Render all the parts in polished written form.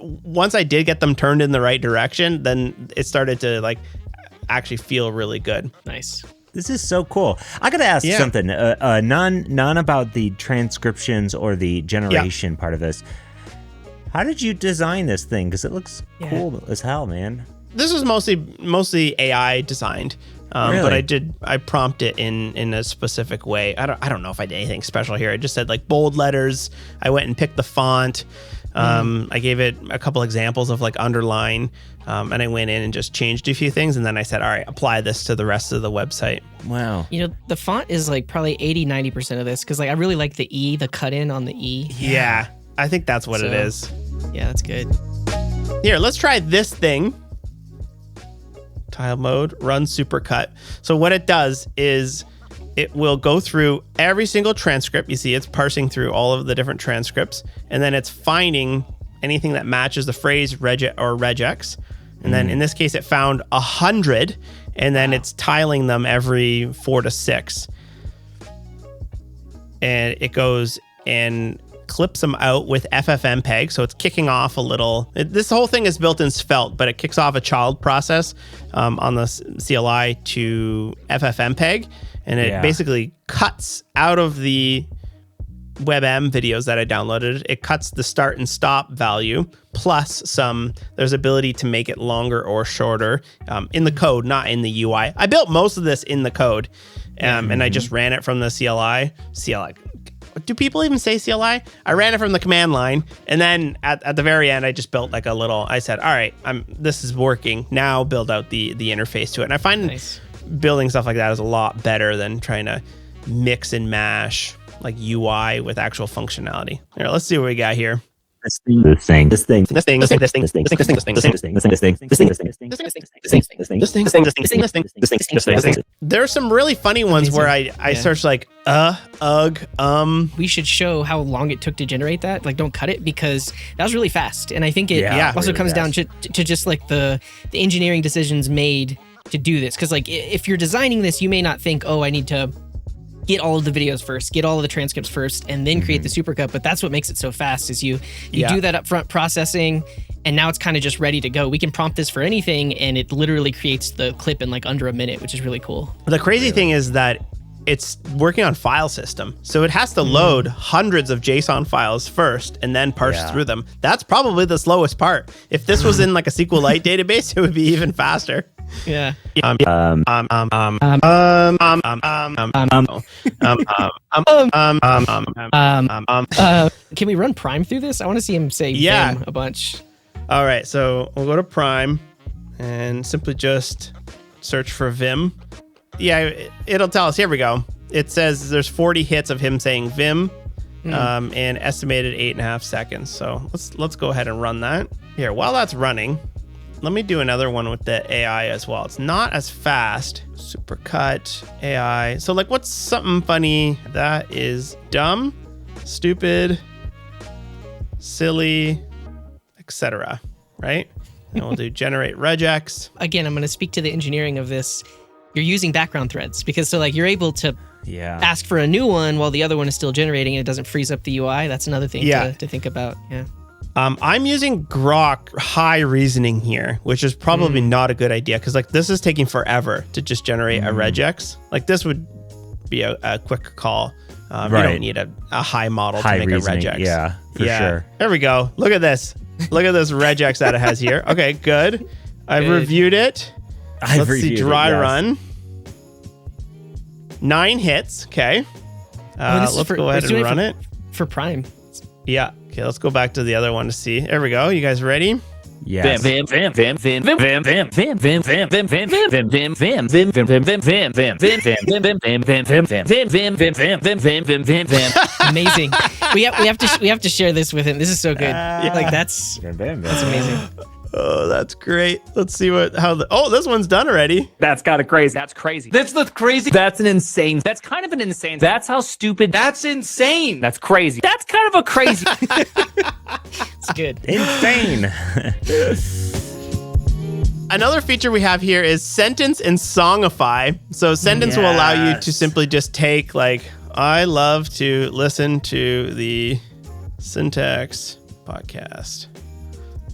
once I did get them turned in the right direction, then it started to like actually feel really good. Nice. This is so cool. I gotta ask something. None about the transcriptions or the generation part of this. How did you design this thing? Because it looks cool as hell, man. This was mostly AI designed, Really? but I prompted it in a specific way. I don't know if I did anything special here. I just said like bold letters. I went and picked the font. I gave it a couple examples of like underline, and I went in and just changed a few things, and then I said, all right, apply this to the rest of the website. Wow. You know, the font is like probably 80-90% of this, because like I really like the E, the cut in on the E. Yeah, I think that's what it is. Yeah, that's good. Here, let's try this thing. Tile mode, run supercut. So what it does is it will go through every single transcript. You see it's parsing through all of the different transcripts, and then it's finding anything that matches the phrase regex. And then in this case, it found 100, and then it's tiling them every 4 to 6. And it goes and clips them out with FFmpeg, so it's kicking off a little. This whole thing is built in Svelte, but it kicks off a child process on the CLI to FFmpeg, and it basically cuts out of the WebM videos that I downloaded. It cuts the start and stop value, plus there's ability to make it longer or shorter in the code, not in the UI. I built most of this in the code, and I just ran it from the CLI. Do people even say CLI? I ran it from the command line, and then at the very end, I just built like a little. I said, "All right, this is working. Now build out the interface to it." And I find building stuff like that is a lot better than trying to mix and mash like UI with actual functionality. Here, let's see what we got here. This thing. There's some really funny ones where I search like We should show how long it took to generate that. Like, don't cut it, because that was really fast. And I think it also comes down to just like the engineering decisions made to do this. Because like if you're designing this, you may not think, oh, I need to get all of the videos first, get all of the transcripts first, and then create the supercut. But that's what makes it so fast, is you do that upfront processing, and now it's kind of just ready to go. We can prompt this for anything, and it literally creates the clip in like under a minute, which is really cool. The crazy thing is that it's working on file system. So it has to load hundreds of JSON files first and then parse through them. That's probably the slowest part. If this was in like a SQLite database, it would be even faster. Yeah. Can we run Prime through this? I want to see him say Vim a bunch. All right, so we'll go to Prime and simply just search for Vim. Yeah, it'll tell us. Here we go. It says there's 40 hits of him saying Vim, and estimated 8.5 seconds. So let's go ahead and run that. Here, while that's running, let me do another one with the AI as well. It's not as fast. Supercut, AI. So like, what's something funny that is dumb, stupid, silly, etc. Right? And we'll do generate regex. Again, I'm going to speak to the engineering of this. You're using background threads, because so like you're able to ask for a new one while the other one is still generating, and it doesn't freeze up the UI. That's another thing to think about. Yeah. I'm using Grok high reasoning here, which is probably not a good idea, because like this is taking forever to just generate a regex. Like this would be a quick call. You don't need a high model to make reasoning, a regex. Yeah, for sure. There we go. Look at this. Look at this regex that it has here. Okay, good. I've reviewed it. Let's see, dry run. 9 hits. Okay. Let's go ahead and run it. For Prime. Yeah. Okay, let's go back to the other one to see. There we go. You guys ready? Yes. Amazing. We have to share this with him. This is so good. Like that's amazing. Oh, that's great. Let's see this one's done already. That's kind of crazy. That's crazy. That's crazy. That's an insane. That's kind of an insane. That's how stupid. That's insane. That's crazy. That's kind of a crazy. It's good. Insane. Another feature we have here is sentence and songify. So sentence will allow you to simply just take like, I love to listen to the Syntax podcast.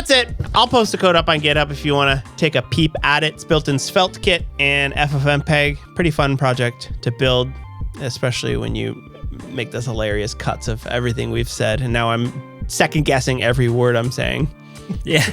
that's it. I'll post the code up on GitHub if you want to take a peep at it. It's built in SvelteKit and FFmpeg. Pretty fun project to build, especially when you make those hilarious cuts of everything we've said. And now I'm second guessing every word I'm saying. Yeah.